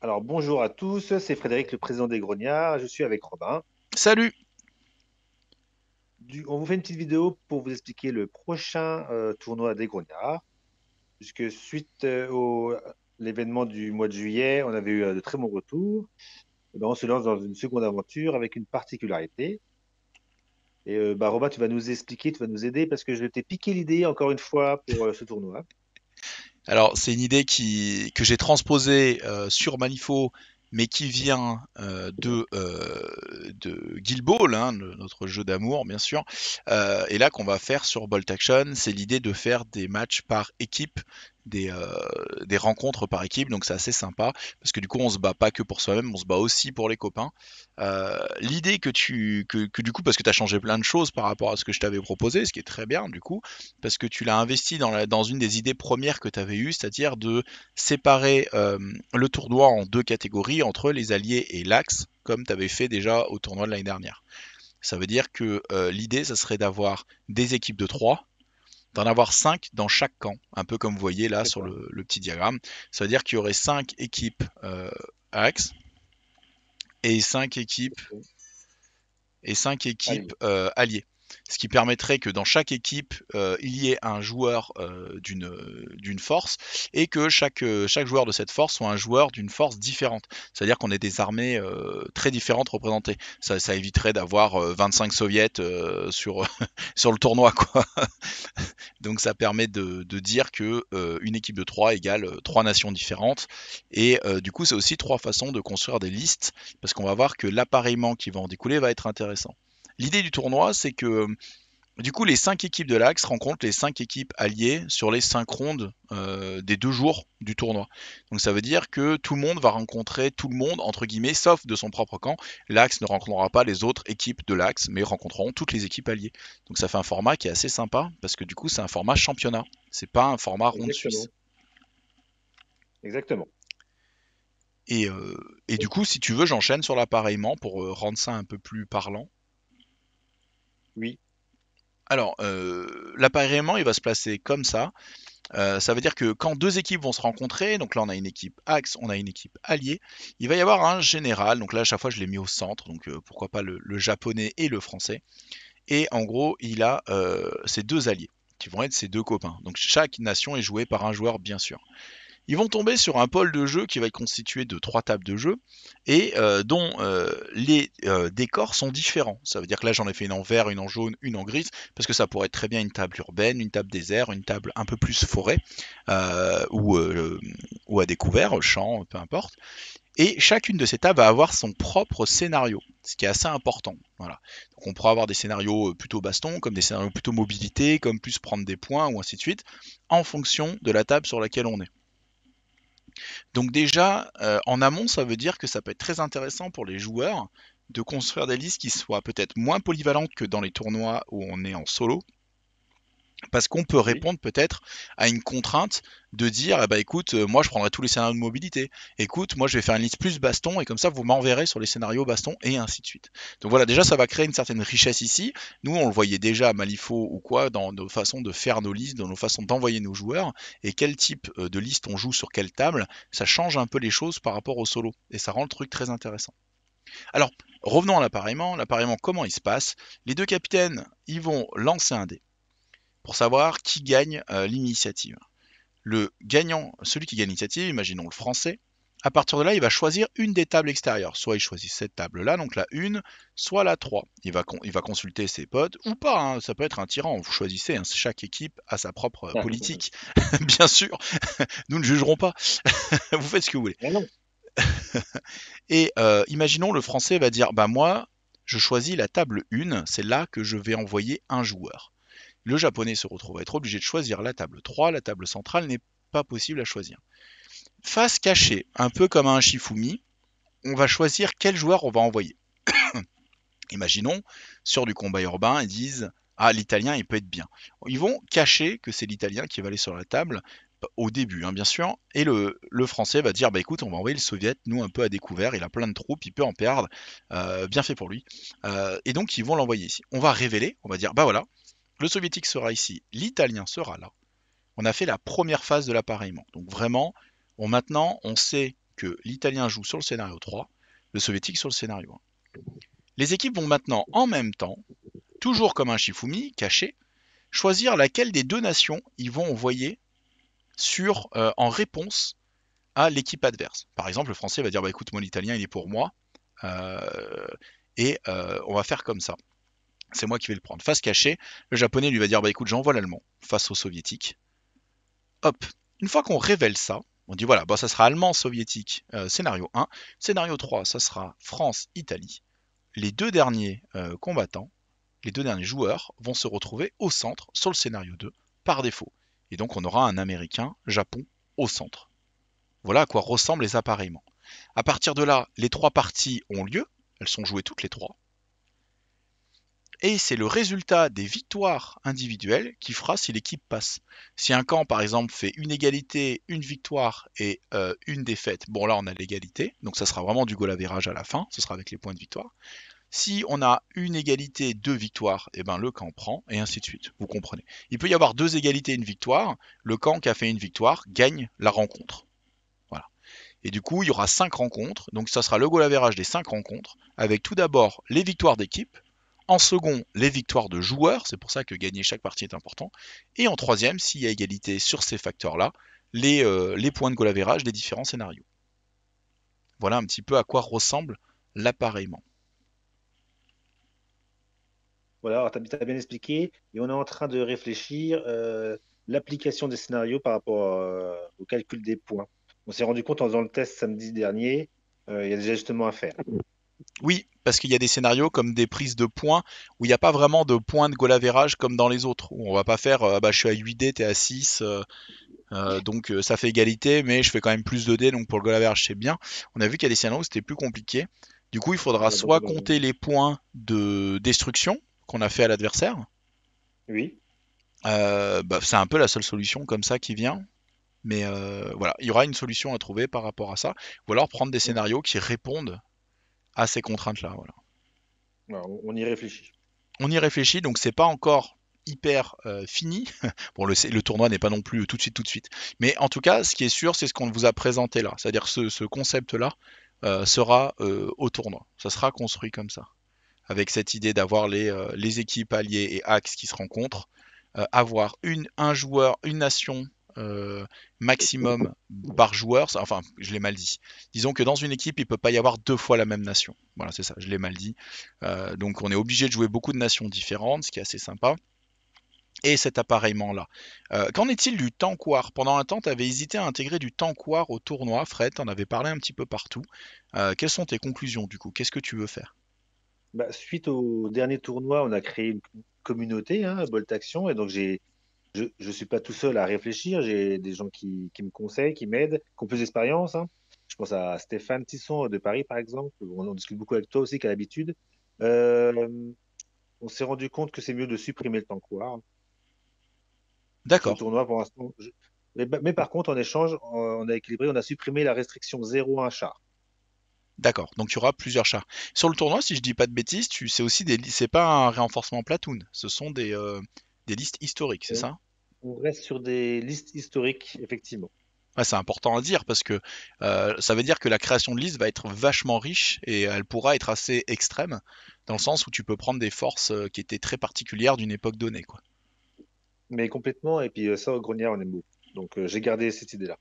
Alors bonjour à tous, c'est Frédéric, le président des Grognards. Je suis avec Robin. Salut! On vous fait une petite vidéo pour vous expliquer le prochain tournoi des Grognards, puisque suite au l'événement du mois de juillet, on avait eu de très bons retours. Eh ben, on se lance dans une seconde aventure avec une particularité. Et Robin, tu vas nous expliquer, tu vas nous aider, parce que je t'ai piqué l'idée encore une fois pour ce tournoi. Alors, c'est une idée que j'ai transposée sur Malifaux, mais qui vient de Guild Ball, hein, notre jeu d'amour, bien sûr. Et là, qu'on va faire sur Bolt Action, c'est l'idée de faire des matchs par équipe, des rencontres par équipe. Donc, c'est assez sympa, parce que du coup, on se bat pas que pour soi-même, on se bat aussi pour les copains. L'idée que du coup, parce que tu as changé plein de choses par rapport à ce que je t'avais proposé, ce qui est très bien, du coup, parce que tu l'as investi dans une des idées premières que tu avais eues, c'est-à-dire de séparer le tournoi en deux catégories, entre les alliés et l'Axe, comme tu avais fait déjà au tournoi de l'année dernière. Ça veut dire que l'idée, ça serait d'avoir des équipes de 3, d'en avoir 5 dans chaque camp, un peu comme vous voyez là sur D'accord. le petit diagramme. Ça veut dire qu'il y aurait 5 équipes Axe et 5 équipes Ok. Allez. alliés. Ce qui permettrait que dans chaque équipe, il y ait un joueur d'une force et que chaque joueur de cette force soit un joueur d'une force différente. C'est-à-dire qu'on ait des armées très différentes représentées. Ça éviterait d'avoir 25 soviets sur, sur le tournoi, quoi. Donc ça permet de dire que une équipe de 3 égale 3 nations différentes. Et du coup, c'est aussi 3 façons de construire des listes, parce qu'on va voir que l'appareillement qui va en découler va être intéressant. L'idée du tournoi, c'est que du coup, les 5 équipes de l'Axe rencontrent les 5 équipes alliées sur les 5 rondes des 2 jours du tournoi. Donc ça veut dire que tout le monde va rencontrer tout le monde, entre guillemets, sauf de son propre camp. L'Axe ne rencontrera pas les autres équipes de l'Axe, mais rencontreront toutes les équipes alliées. Donc ça fait un format qui est assez sympa, parce que du coup, c'est un format championnat. C'est pas un format ronde suisse. Exactement. Exactement. Et, euh, et du coup, si tu veux, j'enchaîne sur l'appareillement pour rendre ça un peu plus parlant. Oui. Alors, l'appareillement, il va se placer comme ça. Ça veut dire que quand deux équipes vont se rencontrer, donc là on a une équipe axe, on a une équipe alliée, il va y avoir un général, donc là à chaque fois je l'ai mis au centre, donc pourquoi pas le japonais et le français, et en gros il a ses deux alliés, qui vont être ses deux copains. Donc chaque nation est jouée par un joueur bien sûr. Ils vont tomber sur un pôle de jeu qui va être constitué de 3 tables de jeu et dont les décors sont différents. Ça veut dire que là j'en ai fait une en vert, une en jaune, une en grise, parce que ça pourrait être très bien une table urbaine, une table désert, une table un peu plus forêt, ou à découvert, champ, peu importe. Et chacune de ces tables va avoir son propre scénario, ce qui est assez important. Voilà. Donc on pourra avoir des scénarios plutôt baston, comme des scénarios plutôt mobilité, comme plus prendre des points, ou ainsi de suite, en fonction de la table sur laquelle on est. Donc déjà, en amont, ça veut dire que ça peut être très intéressant pour les joueurs de construire des listes qui soient peut-être moins polyvalentes que dans les tournois où on est en solo, parce qu'on peut Oui. répondre peut-être à une contrainte de dire, ah bah écoute, moi je prendrai tous les scénarios de mobilité. Écoute, moi je vais faire une liste plus baston et comme ça vous m'enverrez sur les scénarios baston et ainsi de suite. Donc voilà, déjà ça va créer une certaine richesse ici. Nous on le voyait déjà à Malifaux ou quoi dans nos façons de faire nos listes, dans nos façons d'envoyer nos joueurs et quel type de liste on joue sur quelle table. Ça change un peu les choses par rapport au solo et ça rend le truc très intéressant. Alors revenons à l'appareillement. L'appareillement, comment il se passe? Les deux capitaines, ils vont lancer un dé pour savoir qui gagne l'initiative. Le gagnant, celui qui gagne l'initiative, imaginons le français, à partir de là, il va choisir une des tables extérieures. Soit il choisit cette table-là, donc la 1, soit la 3. Il va consulter ses potes, ou pas, hein, ça peut être un tyran, vous choisissez, hein, chaque équipe a sa propre politique, bien sûr, nous ne jugerons pas, vous faites ce que vous voulez. Ah non. Et imaginons le français va dire, bah moi, je choisis la table 1, c'est là que je vais envoyer un joueur. Le japonais se retrouve à être obligé de choisir la table 3, la table centrale n'est pas possible à choisir. Face cachée, un peu comme un Shifumi, on va choisir quel joueur on va envoyer. Imaginons, sur du combat urbain, ils disent ah, l'italien, il peut être bien. Ils vont cacher que c'est l'italien qui va aller sur la table au début, hein, bien sûr, et le français va dire bah écoute, on va envoyer le soviet, nous un peu à découvert, il a plein de troupes, il peut en perdre, bien fait pour lui. Et donc ils vont l'envoyer ici. On va révéler, on va dire bah voilà, le soviétique sera ici, l'italien sera là. On a fait la première phase de l'appareillement. Donc vraiment, maintenant, on sait que l'Italien joue sur le scénario 3, le Soviétique sur le scénario 1. Les équipes vont maintenant en même temps, toujours comme un Shifumi caché, choisir laquelle des deux nations ils vont envoyer en réponse à l'équipe adverse. Par exemple, le Français va dire bah écoute, moi l'Italien il est pour moi, euh, on va faire comme ça. C'est moi qui vais le prendre. Face cachée, le Japonais lui va dire bah écoute, j'envoie l'Allemand face au Soviétique. Hop, une fois qu'on révèle ça, on dit voilà, bah, ça sera allemand-soviétique, scénario 1. Scénario 3, ça sera France-Italie. Les deux derniers combattants, les deux derniers joueurs vont se retrouver au centre sur le scénario 2 par défaut. Et donc on aura un Américain-Japon au centre. Voilà à quoi ressemblent les appareillements. À partir de là, les trois parties ont lieu, elles sont jouées toutes les trois, et c'est le résultat des victoires individuelles qui fera si l'équipe passe. Si un camp, par exemple, fait une égalité, une victoire et une défaite, bon là on a l'égalité, donc ça sera vraiment du goal average à la fin, ce sera avec les points de victoire. Si on a une égalité, deux victoires, et ben le camp prend, et ainsi de suite. Vous comprenez. Il peut y avoir deux égalités et une victoire, le camp qui a fait une victoire gagne la rencontre. Voilà. Et du coup, il y aura 5 rencontres, donc ça sera le goal average des 5 rencontres, avec tout d'abord les victoires d'équipe, en second, les victoires de joueurs, c'est pour ça que gagner chaque partie est important, et en troisième, s'il y a égalité sur ces facteurs-là, les points de goal average des différents scénarios. Voilà un petit peu à quoi ressemble l'appareillement. Voilà, alors tu as bien expliqué, et on est en train de réfléchir l'application des scénarios par rapport au calcul des points. On s'est rendu compte en faisant le test samedi dernier, il y a des ajustements à faire. Oui, parce qu'il y a des scénarios comme des prises de points où il n'y a pas vraiment de points de goal average comme dans les autres, où on va pas faire bah, je suis à 8 dés, t'es à 6, donc ça fait égalité, mais je fais quand même plus de dés, donc pour le goal average c'est bien. On a vu qu'il y a des scénarios où c'était plus compliqué. Du coup, il faudra Voilà, donc, soit compter les points de destruction qu'on a fait à l'adversaire. oui. Bah, c'est un peu la seule solution comme ça qui vient. Mais voilà, il y aura une solution à trouver par rapport à ça. Ou alors prendre des scénarios qui répondent à ces contraintes-là. Voilà. Voilà, on y réfléchit. On y réfléchit, donc c'est pas encore hyper fini. Bon, le tournoi n'est pas non plus tout de suite. Mais en tout cas, ce qui est sûr, c'est ce qu'on vous a présenté là. C'est-à-dire que ce concept-là sera au tournoi. Ça sera construit comme ça. Avec cette idée d'avoir les équipes alliées et axes qui se rencontrent, avoir un joueur, une nation maximum par joueur, enfin je l'ai mal dit. Disons que dans une équipe, il ne peut pas y avoir deux fois la même nation. Voilà, c'est ça, je l'ai mal dit. Donc on est obligé de jouer beaucoup de nations différentes, ce qui est assez sympa. Et cet appareillement-là. Qu'en est-il du tankoir? Pendant un temps, tu avais hésité à intégrer du tankoir au tournoi, Fred, tu en avais parlé un petit peu partout. Quelles sont tes conclusions du coup? Qu'est-ce que tu veux faire? Bah, suite au dernier tournoi, on a créé une communauté, hein, Bolt Action, et donc je suis pas tout seul à réfléchir. J'ai des gens qui me conseillent, qui m'aident, qui ont plus d'expérience, hein. Je pense à Stéphane Tisson de Paris, par exemple. On discute beaucoup avec toi aussi, qu'à l'habitude. Euh, on s'est rendu compte que c'est mieux de supprimer le tankoir sur le D'accord. tournoi pour l'instant. Mais par contre, en échange, on a équilibré, on a supprimé la restriction 0 à un char. D'accord, donc il y aura plusieurs chars. Sur le tournoi, si je dis pas de bêtises, c'est aussi c'est pas un renforcement platoon, ce sont des listes historiques, c'est On, ça? on reste sur des listes historiques, effectivement. Ouais, c'est important à dire parce que ça veut dire que la création de liste va être vachement riche et elle pourra être assez extrême dans le sens où tu peux prendre des forces qui étaient très particulières d'une époque donnée, quoi. Mais complètement, et puis ça, au Grenier, on aime beaucoup. Donc j'ai gardé cette idée-là.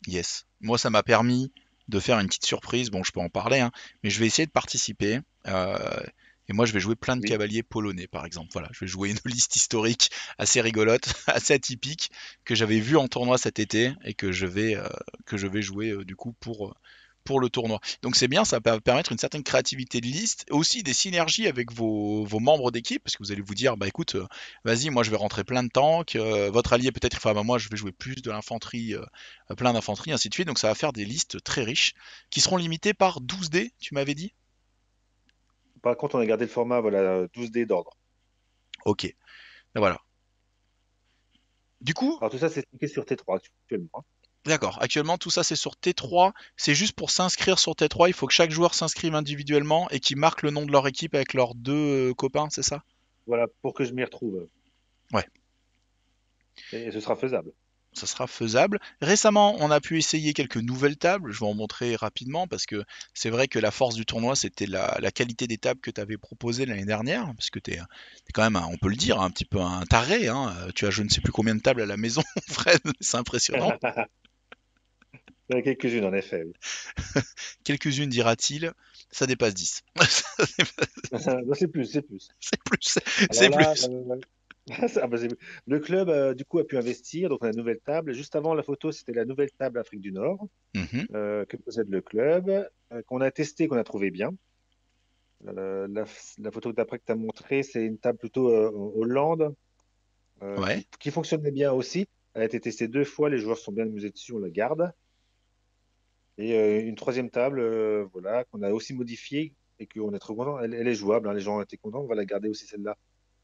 Yes. Moi, ça m'a permis de faire une petite surprise. Bon, je peux en parler, hein, mais je vais essayer de participer. Et moi, je vais jouer plein de Oui. cavaliers polonais, par exemple. Voilà, je vais jouer une liste historique assez rigolote, assez atypique, que j'avais vue en tournoi cet été et que je vais jouer du coup pour le tournoi. Donc c'est bien, ça va permettre une certaine créativité de liste, aussi des synergies avec vos membres d'équipe, parce que vous allez vous dire, bah écoute, vas-y, moi je vais rentrer plein de tanks, votre allié peut-être, enfin bah, moi je vais jouer plus de l'infanterie, plein d'infanterie, ainsi de suite. Donc ça va faire des listes très riches, qui seront limitées par 12 dés, tu m'avais dit? Par contre, on a gardé le format voilà, 12 dés d'ordre. Ok, voilà. Du coup, Alors tout ça, c'est expliqué sur T3 actuellement, hein. d'accord, actuellement tout ça c'est sur T3, c'est juste pour s'inscrire sur T3, il faut que chaque joueur s'inscrive individuellement et qu'ils marquent le nom de leur équipe avec leurs deux copains, c'est ça? Voilà, pour que je m'y retrouve. Ouais. Et ce sera faisable. ça sera faisable. Récemment, on a pu essayer quelques nouvelles tables. Je vais en montrer rapidement parce que c'est vrai que la force du tournoi, c'était la qualité des tables que tu avais proposées l'année dernière. Parce que tu es, quand même, on peut le dire, un petit peu un taré, hein. Tu as je ne sais plus combien de tables à la maison, Fred. C'est impressionnant. Il y en a quelques-unes, en effet. Oui. Quelques-unes, dira-t-il. Ça dépasse 10. Non, c'est plus, c'est plus. C'est plus. Alors C'est là, plus. ah bah, le club, du coup, a pu investir. Donc, on a une nouvelle table. Juste avant la photo, c'était la nouvelle table Afrique du Nord Mhm. que possède le club, qu'on a testé, qu'on a trouvé bien. La photo d'après que tu as montrée, c'est une table plutôt en Hollande Ouais. qui fonctionnait bien aussi. Elle a été testée 2 fois. Les joueurs sont bien amusés dessus. On la garde. Et une troisième table, voilà, qu'on a aussi modifiée et qu'on est trop content. Elle est jouable, hein, les gens ont été contents. On va la garder aussi celle-là.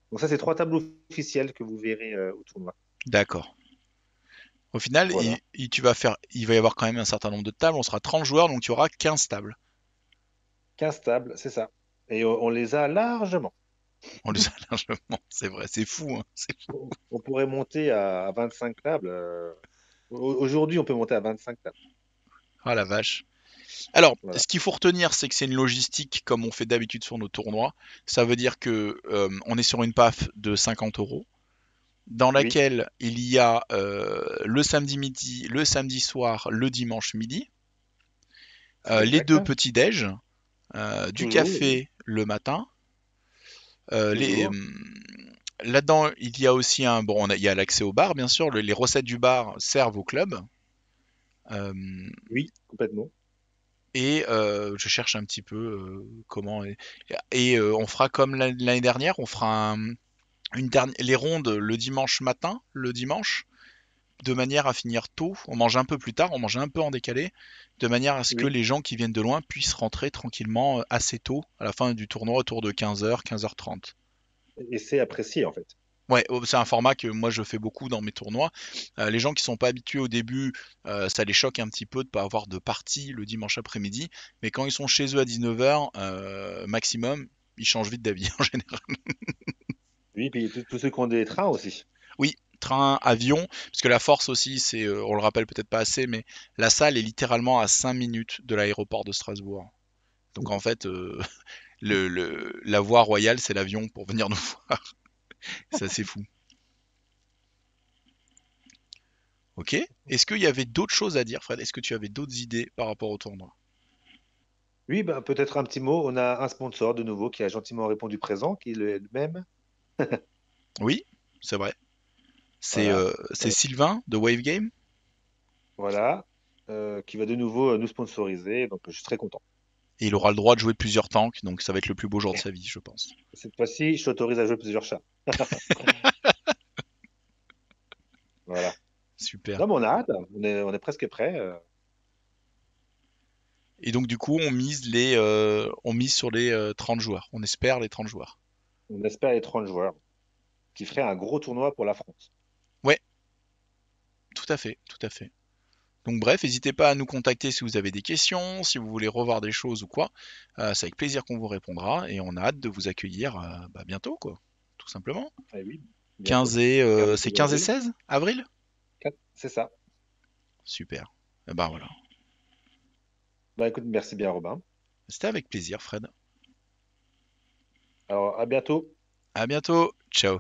Donc ça, c'est 3 tables officielles que vous verrez au tournoi. D'accord. Au final, Voilà. il va y avoir quand même un certain nombre de tables. On sera 30 joueurs, donc il y aura 15 tables. 15 tables, c'est ça. Et on les a largement. On les a largement. C'est vrai, c'est fou, hein. On pourrait monter à 25 tables. Aujourd'hui, on peut monter à 25 tables. Ah la vache. Alors, Voilà. ce qu'il faut retenir, c'est que c'est une logistique comme on fait d'habitude sur nos tournois. Ça veut dire que on est sur une PAF de 50 € dans Oui, laquelle il y a le samedi midi, le samedi soir, le dimanche midi, c'est les exact. deux petits déj, du Toujours, oui. café le matin. Les, Toujours. là-dedans, il y a aussi il y a l'accès au bar, bien sûr. Les recettes du bar servent au club. Euh, Oui, complètement. et je cherche un petit peu comment. On fera comme l'année dernière, on fera les rondes le dimanche matin, le dimanche, de manière à finir tôt. On mange un peu plus tard, on mange un peu en décalé, de manière à ce que Oui. les gens qui viennent de loin puissent rentrer tranquillement assez tôt, à la fin du tournoi, autour de 15h, 15h30. Et c'est apprécié, en fait. Ouais, c'est un format que moi je fais beaucoup dans mes tournois. Les gens qui sont pas habitués au début, ça les choque un petit peu de pas avoir de partie le dimanche après-midi, mais quand ils sont chez eux à 19h maximum, ils changent vite d'avis en général. Oui, puis tous ceux qui ont des trains aussi. Oui, train, avion, parce que la force aussi, c'est, on le rappelle peut-être pas assez, mais la salle est littéralement à 5 minutes de l'aéroport de Strasbourg. Donc en fait, la voie royale, c'est l'avion pour venir nous voir. C'est assez fou. Ok. Est-ce qu'il y avait d'autres choses à dire, Fred? Est-ce que tu avais d'autres idées par rapport au tournoi? Oui, ben, peut-être un petit mot. On a un sponsor de nouveau qui a gentiment répondu présent, qui est le même. Oui, c'est vrai. Voilà. C'est Sylvain de Wave Game. Voilà. Qui va de nouveau nous sponsoriser. Donc, je suis très content. Et il aura le droit de jouer plusieurs tanks, donc ça va être le plus beau jour de sa vie, je pense. Cette fois-ci, je t'autorise à jouer plusieurs chats. Voilà. Super. Non, mais on a hâte. On est presque prêt. Et donc du coup, on mise sur les 30 joueurs. On espère les 30 joueurs. On espère les 30 joueurs, qui ferait un gros tournoi pour la France. Ouais, tout à fait, tout à fait. Donc bref, n'hésitez pas à nous contacter si vous avez des questions, si vous voulez revoir des choses ou quoi. C'est avec plaisir qu'on vous répondra et on a hâte de vous accueillir bientôt, quoi. Tout simplement. Eh oui, bientôt. 15 et Quinze et c'est 16 15 et avril. 16 avril? C'est ça. Super. Et ben voilà. Bah, écoute, merci bien, Robin. C'était avec plaisir, Fred. Alors, à bientôt. À bientôt. Ciao.